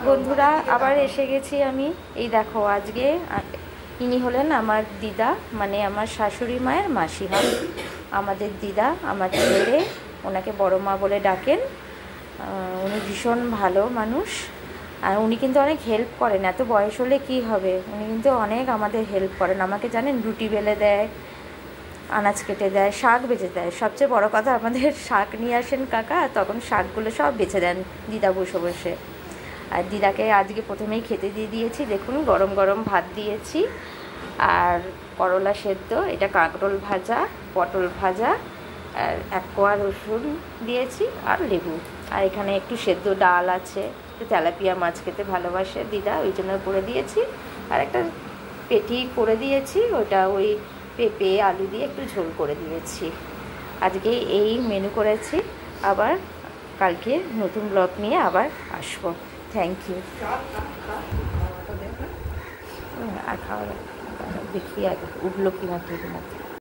বন্ধুরা আবার এসে গেছি আমি। এই দেখো আজকে ইনি হলেন আমার দিদা, মানে আমার শাশুড়ি মায়ের মাসি হন আমাদের দিদা, আমার ছেলে, ওনাকে বড় মা বলে ডাকেন। উনি ভীষণ ভালো মানুষ, আর উনি কিন্তু অনেক হেল্প করেন। এত বয়স হলে কী হবে, উনি কিন্তু অনেক আমাদের হেল্প করেন। আমাকে জানেন রুটি বেলে দেয়, আনাজ কেটে দেয়, শাক বেছে দেয়। সবচেয়ে বড় কথা, আমাদের শাক নিয়ে আসেন কাকা, তখন শাকগুলো সব বেছে দেন দিদা বসে বসে। আর দিদাকে আজকে প্রথমেই খেতে দিয়ে দিয়েছি, দেখুন গরম গরম ভাত দিয়েছি, আর করলা সেদ্ধ, এটা কাঁকরোল ভাজা, পটল ভাজা, আর এক কোয়া রসুন দিয়েছি, আর লেবু। আর এখানে একটু সেদ্ধ ডাল আছে, একটু তেলাপিয়া মাছ খেতে ভালোবাসে দিদা, ওই জন্য করে দিয়েছি। আর একটা পেটি করে দিয়েছি, ওটা ওই পেঁপে আলু দিয়ে একটু ঝোল করে দিয়েছি। আজকে এই মেনু করেছি। আবার কালকে নতুন ব্লগ নিয়ে আবার আসবো। Thank you. আর খাওয়া দেখি আগে উঠলো কিনা ঠিক না।